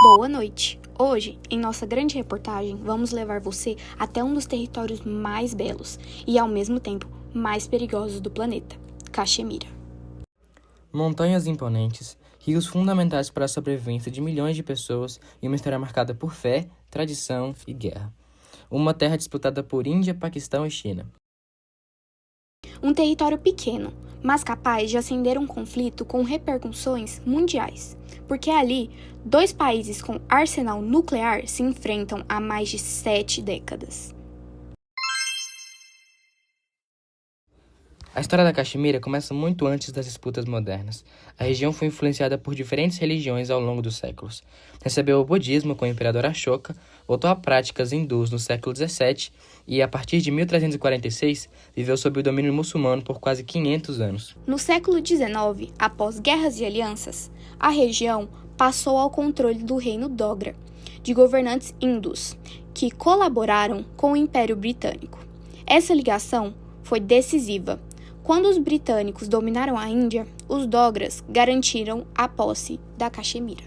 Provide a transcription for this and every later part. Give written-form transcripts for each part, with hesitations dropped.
Boa noite! Hoje, em nossa grande reportagem, vamos levar você até um dos territórios mais belos e, ao mesmo tempo, mais perigosos do planeta, Caxemira. Montanhas imponentes, rios fundamentais para a sobrevivência de milhões de pessoas e uma história marcada por fé, tradição e guerra. Uma terra disputada por Índia, Paquistão e China. Um território pequeno, mas capaz de acender um conflito com repercussões mundiais, porque ali, dois países com arsenal nuclear se enfrentam há mais de 7 décadas. A história da Caxemira começa muito antes das disputas modernas. A região foi influenciada por diferentes religiões ao longo dos séculos. Recebeu o budismo com o imperador Ashoka, voltou a práticas hindus no século XVII e, a partir de 1346, viveu sob o domínio muçulmano por quase 500 anos. No século XIX, após guerras e alianças, a região passou ao controle do reino Dogra, de governantes hindus, que colaboraram com o Império Britânico. Essa ligação foi decisiva. Quando os britânicos dominaram a Índia, os Dogras garantiram a posse da Caxemira.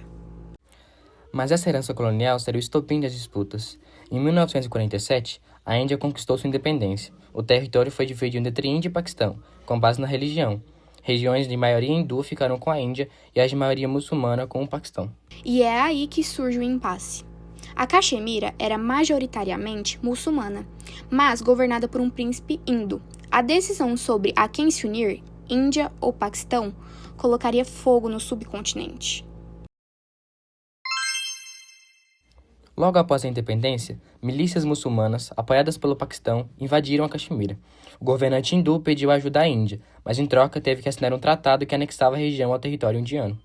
Mas essa herança colonial seria o estopim das disputas. Em 1947, a Índia conquistou sua independência. O território foi dividido entre Índia e Paquistão, com base na religião. Regiões de maioria hindu ficaram com a Índia e as de maioria muçulmana com o Paquistão. E é aí que surge o impasse. A Caxemira era majoritariamente muçulmana, mas governada por um príncipe hindu. A decisão sobre a quem se unir, Índia ou Paquistão, colocaria fogo no subcontinente. Logo após a independência, milícias muçulmanas, apoiadas pelo Paquistão, invadiram a Caxemira. O governante hindu pediu ajuda à Índia, mas em troca teve que assinar um tratado que anexava a região ao território indiano.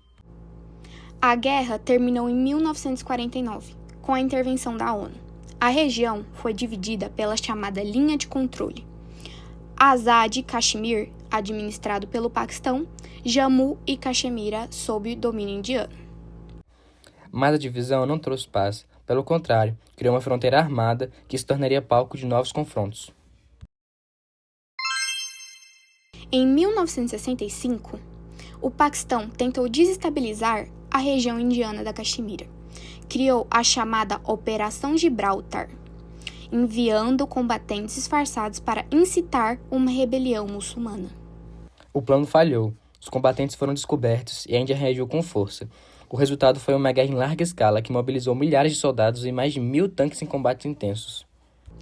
A guerra terminou em 1949, com a intervenção da ONU. A região foi dividida pela chamada linha de controle. Azad Kashmir, administrado pelo Paquistão, Jammu e Caxemira, sob domínio indiano. Mas a divisão não trouxe paz. Pelo contrário, criou uma fronteira armada que se tornaria palco de novos confrontos. Em 1965, o Paquistão tentou desestabilizar a região indiana da Caxemira. Criou a chamada Operação Gibraltar, enviando combatentes disfarçados para incitar uma rebelião muçulmana. O plano falhou. Os combatentes foram descobertos e a Índia reagiu com força. O resultado foi uma guerra em larga escala que mobilizou milhares de soldados e mais de 1.000 tanques em combates intensos.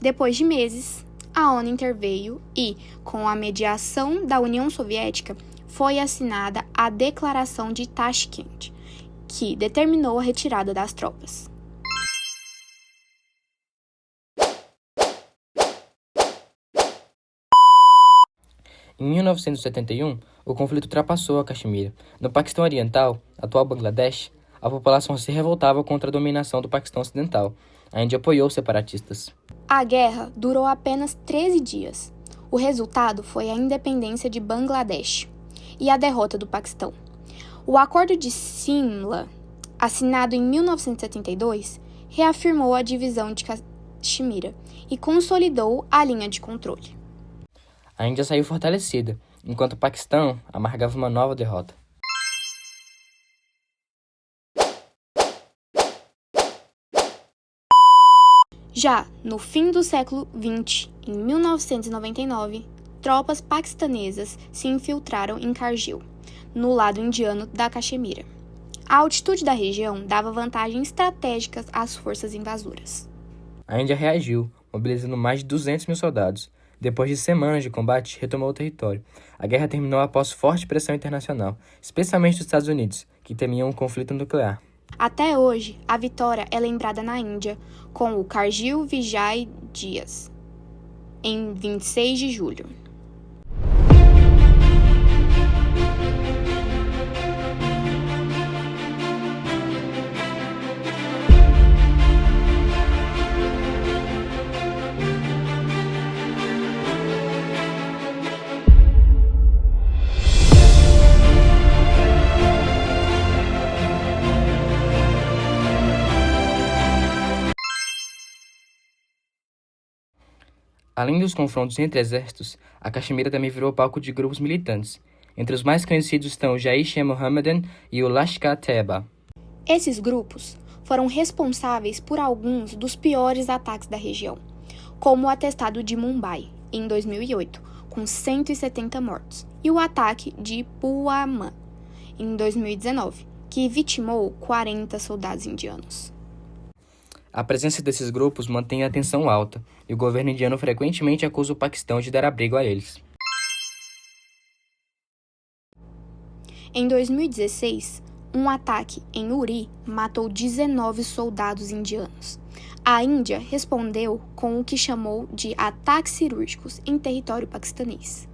Depois de meses, a ONU interveio e, com a mediação da União Soviética, foi assinada a Declaração de Tashkent, que determinou a retirada das tropas. Em 1971, o conflito ultrapassou a Caxemira. No Paquistão Oriental, atual Bangladesh, a população se revoltava contra a dominação do Paquistão Ocidental. A Índia apoiou os separatistas. A guerra durou apenas 13 dias. O resultado foi a independência de Bangladesh e a derrota do Paquistão. O Acordo de Simla, assinado em 1972, reafirmou a divisão de Caxemira e consolidou a linha de controle. A Índia saiu fortalecida, enquanto o Paquistão amargava uma nova derrota. Já no fim do século XX, em 1999, tropas paquistanesas se infiltraram em Kargil, no lado indiano da Caxemira. A altitude da região dava vantagens estratégicas às forças invasoras. A Índia reagiu, mobilizando mais de 200 mil soldados. Depois de semanas de combate, retomou o território. A guerra terminou após forte pressão internacional, especialmente dos Estados Unidos, que temiam um conflito nuclear. Até hoje, a vitória é lembrada na Índia com o Kargil Vijay Dias, em 26 de julho. Além dos confrontos entre exércitos, a Caxemira também virou palco de grupos militantes. Entre os mais conhecidos estão o Jaish-e-Mohammedan e o Lashkar-e-Taiba. Esses grupos foram responsáveis por alguns dos piores ataques da região, como o atestado de Mumbai, em 2008, com 170 mortos, e o ataque de Pulwama, em 2019, que vitimou 40 soldados indianos. A presença desses grupos mantém a tensão alta, e o governo indiano frequentemente acusa o Paquistão de dar abrigo a eles. Em 2016, um ataque em Uri matou 19 soldados indianos. A Índia respondeu com o que chamou de ataques cirúrgicos em território paquistanês.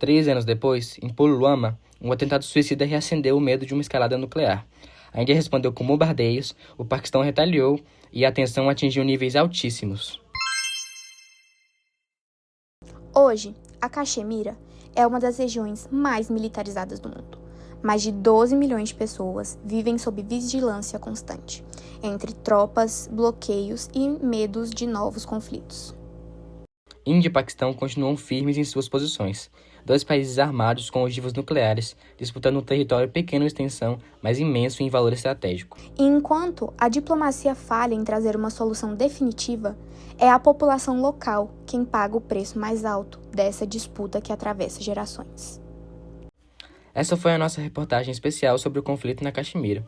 Três anos depois, em Pulwama, um atentado suicida reacendeu o medo de uma escalada nuclear. A Índia respondeu com bombardeios, o Paquistão retaliou e a tensão atingiu níveis altíssimos. Hoje, a Caxemira é uma das regiões mais militarizadas do mundo. Mais de 12 milhões de pessoas vivem sob vigilância constante, entre tropas, bloqueios e medos de novos conflitos. Índia e Paquistão continuam firmes em suas posições. Dois países armados com ogivas nucleares, disputando um território pequeno em extensão, mas imenso em valor estratégico. E enquanto a diplomacia falha em trazer uma solução definitiva, é a população local quem paga o preço mais alto dessa disputa que atravessa gerações. Essa foi a nossa reportagem especial sobre o conflito na Caxemira.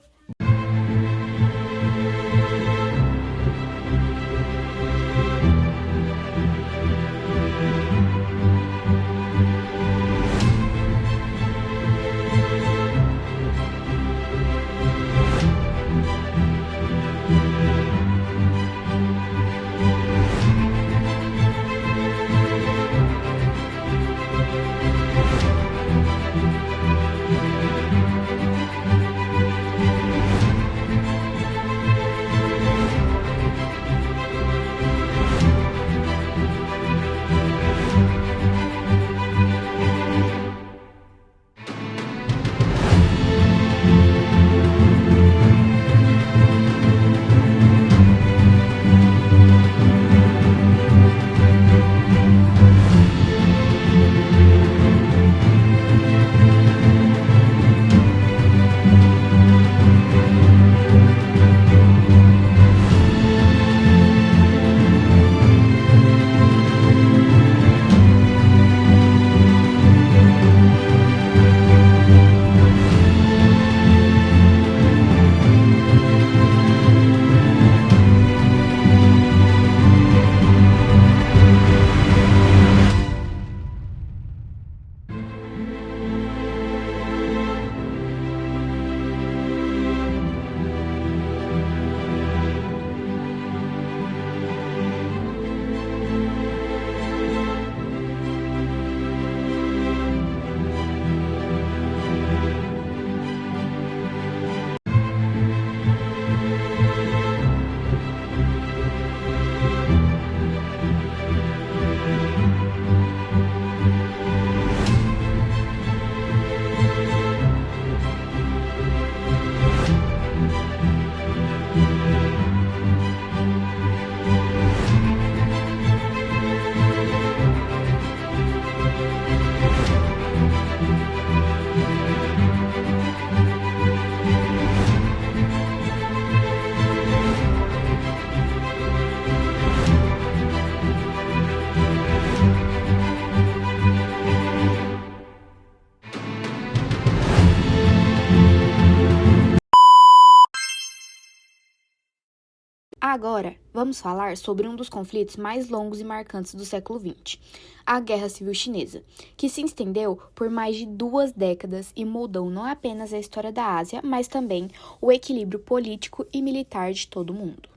Agora, vamos falar sobre um dos conflitos mais longos e marcantes do século XX, a Guerra Civil Chinesa, que se estendeu por mais de 2 décadas e moldou não apenas a história da Ásia, mas também o equilíbrio político e militar de todo o mundo.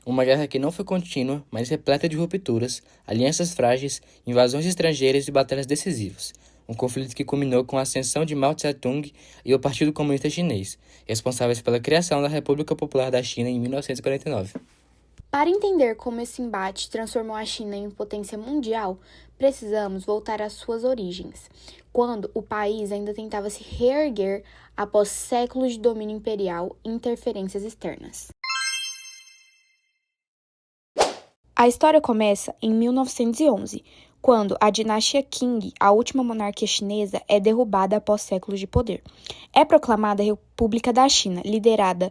Uma guerra que não foi contínua, mas repleta de rupturas, alianças frágeis, invasões estrangeiras e batalhas decisivas. Um conflito que culminou com a ascensão de Mao Tse-tung e o Partido Comunista Chinês, responsáveis pela criação da República Popular da China em 1949. Para entender como esse embate transformou a China em potência mundial, precisamos voltar às suas origens, quando o país ainda tentava se reerguer após séculos de domínio imperial e interferências externas. A história começa em 1911, quando a dinastia Qing, a última monarquia chinesa, é derrubada após séculos de poder. É proclamada a República da China, liderada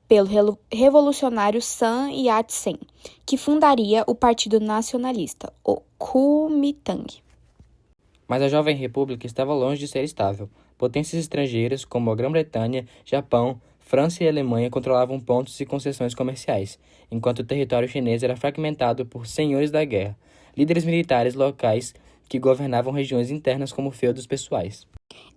pelo revolucionário Sun Yat-sen, que fundaria o Partido Nacionalista, o Kuomintang. Mas a jovem república estava longe de ser estável. Potências estrangeiras, como a Grã-Bretanha, Japão, França e Alemanha controlavam pontos e concessões comerciais, enquanto o território chinês era fragmentado por senhores da guerra, líderes militares locais que governavam regiões internas como feudos pessoais.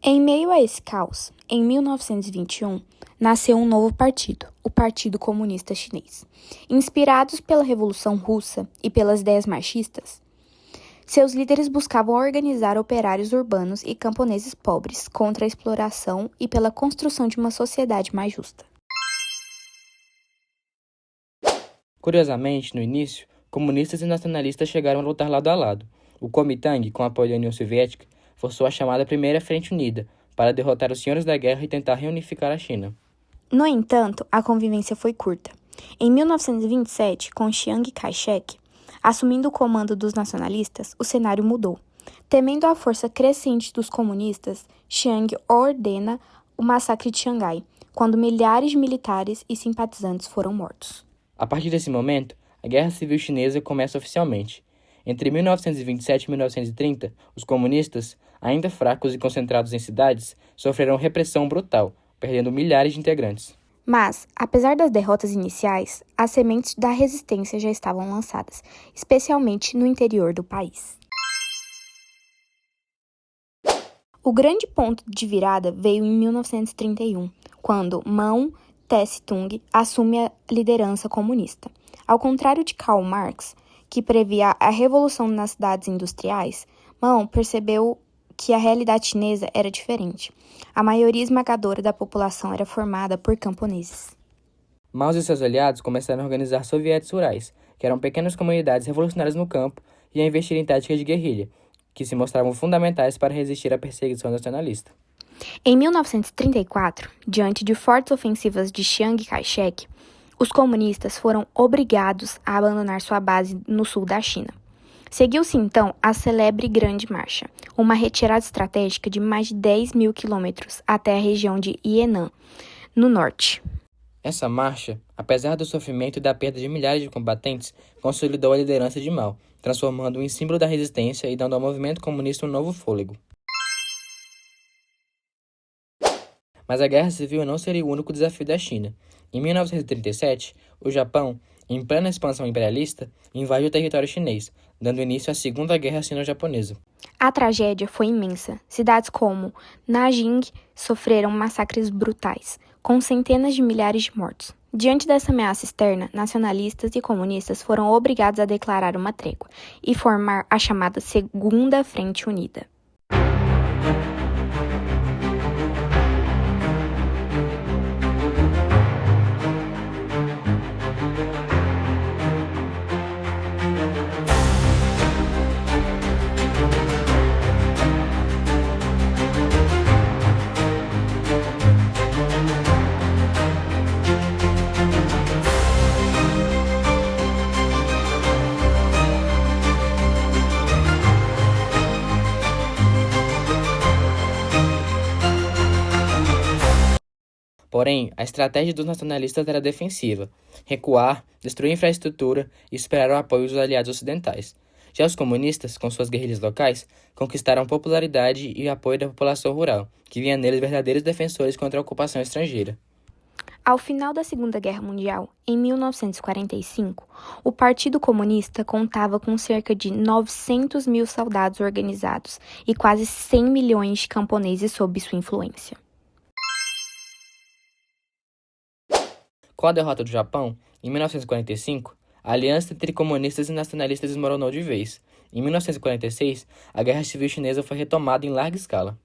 Em meio a esse caos, em 1921, nasceu um novo partido, o Partido Comunista Chinês. Inspirados pela Revolução Russa e pelas ideias marxistas, seus líderes buscavam organizar operários urbanos e camponeses pobres contra a exploração e pela construção de uma sociedade mais justa. Curiosamente, no início, comunistas e nacionalistas chegaram a lutar lado a lado. O Kuomintang, com apoio da União Soviética, forçou a chamada Primeira Frente Unida para derrotar os senhores da guerra e tentar reunificar a China. No entanto, a convivência foi curta. Em 1927, com Chiang Kai-shek assumindo o comando dos nacionalistas, o cenário mudou. Temendo a força crescente dos comunistas, Chiang ordena o massacre de Xangai, quando milhares de militares e simpatizantes foram mortos. A partir desse momento, a Guerra Civil Chinesa começa oficialmente. Entre 1927 e 1930, os comunistas, ainda fracos e concentrados em cidades, sofreram repressão brutal, perdendo milhares de integrantes. Mas, apesar das derrotas iniciais, as sementes da resistência já estavam lançadas, especialmente no interior do país. O grande ponto de virada veio em 1931, quando Mao Tse-tung assume a liderança comunista. Ao contrário de Karl Marx, que previa a revolução nas cidades industriais, Mao percebeu que a realidade chinesa era diferente. A maioria esmagadora da população era formada por camponeses. Mao e seus aliados começaram a organizar sovietes rurais, que eram pequenas comunidades revolucionárias no campo, e a investir em táticas de guerrilha, que se mostravam fundamentais para resistir à perseguição nacionalista. Em 1934, diante de fortes ofensivas de Chiang Kai-shek, os comunistas foram obrigados a abandonar sua base no sul da China. Seguiu-se então a célebre Grande Marcha, uma retirada estratégica de mais de 10 mil quilômetros até a região de Henan, no norte. Essa marcha, apesar do sofrimento e da perda de milhares de combatentes, consolidou a liderança de Mao, transformando-o em símbolo da resistência e dando ao movimento comunista um novo fôlego. Mas a Guerra Civil não seria o único desafio da China. Em 1937, o Japão, em plena expansão imperialista, invadiu o território chinês, dando início à Segunda Guerra Sino-Japonesa. A tragédia foi imensa. Cidades como Nanjing sofreram massacres brutais, com centenas de milhares de mortos. Diante dessa ameaça externa, nacionalistas e comunistas foram obrigados a declarar uma trégua e formar a chamada Segunda Frente Unida. Porém, a estratégia dos nacionalistas era defensiva: recuar, destruir a infraestrutura e esperar o apoio dos aliados ocidentais. Já os comunistas, com suas guerrilhas locais, conquistaram popularidade e apoio da população rural, que via neles verdadeiros defensores contra a ocupação estrangeira. Ao final da Segunda Guerra Mundial, em 1945, o Partido Comunista contava com cerca de 900 mil soldados organizados e quase 100 milhões de camponeses sob sua influência. Com a derrota do Japão, em 1945, a aliança entre comunistas e nacionalistas desmoronou de vez. Em 1946, a Guerra Civil Chinesa foi retomada em larga escala.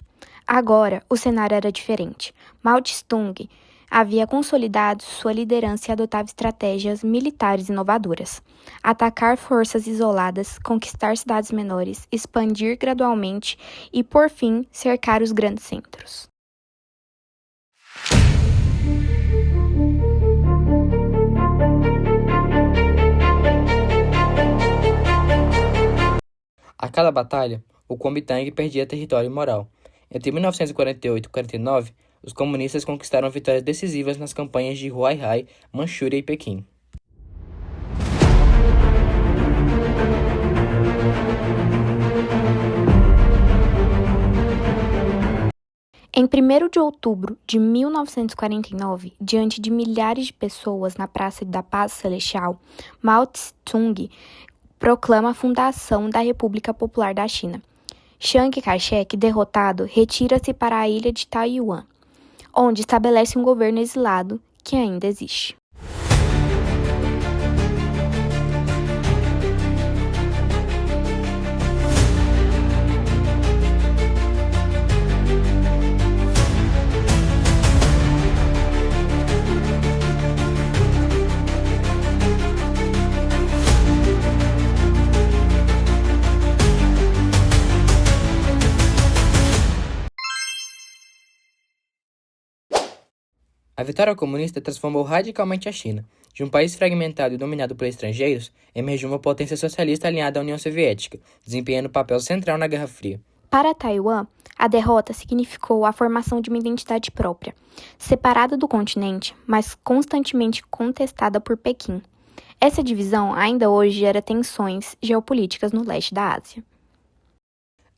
Agora, o cenário era diferente. Mao Tse-tung havia consolidado sua liderança e adotava estratégias militares inovadoras. Atacar forças isoladas, conquistar cidades menores, expandir gradualmente e, por fim, cercar os grandes centros. A cada batalha, o Kuomintang perdia território moral. Entre 1948 e 1949, os comunistas conquistaram vitórias decisivas nas campanhas de Huaihai, Manchúria e Pequim. Em 1º de outubro de 1949, diante de milhares de pessoas na Praça da Paz Celestial, Mao Tse-tung proclama a fundação da República Popular da China. Chiang Kai-shek, derrotado, retira-se para a ilha de Taiwan, onde estabelece um governo exilado que ainda existe. A vitória comunista transformou radicalmente a China. De um país fragmentado e dominado por estrangeiros, emergiu uma potência socialista alinhada à União Soviética, desempenhando um papel central na Guerra Fria. Para Taiwan, a derrota significou a formação de uma identidade própria, separada do continente, mas constantemente contestada por Pequim. Essa divisão ainda hoje gera tensões geopolíticas no leste da Ásia.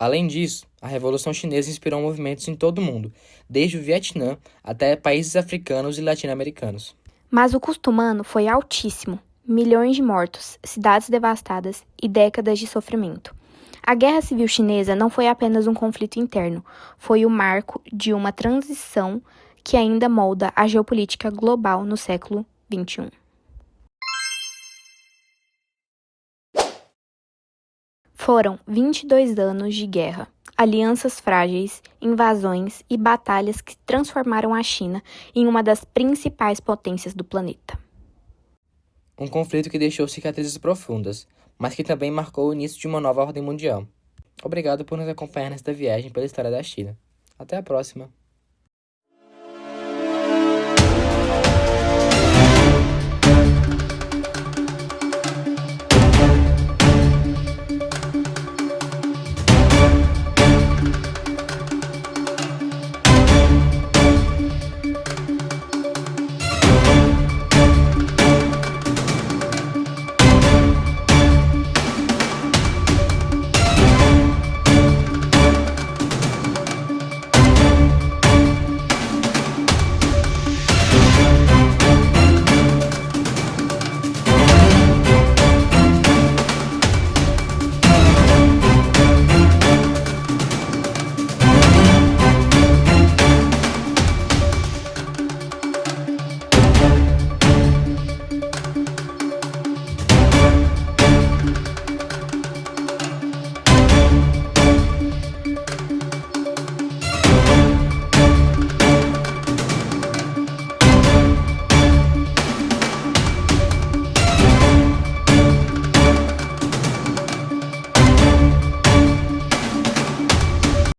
Além disso, a Revolução Chinesa inspirou movimentos em todo o mundo, desde o Vietnã até países africanos e latino-americanos. Mas o custo humano foi altíssimo. Milhões de mortos, cidades devastadas e décadas de sofrimento. A Guerra Civil Chinesa não foi apenas um conflito interno, foi o marco de uma transição que ainda molda a geopolítica global no século XXI. Foram 22 anos de guerra, alianças frágeis, invasões e batalhas que transformaram a China em uma das principais potências do planeta. Um conflito que deixou cicatrizes profundas, mas que também marcou o início de uma nova ordem mundial. Obrigado por nos acompanhar nesta viagem pela história da China. Até a próxima!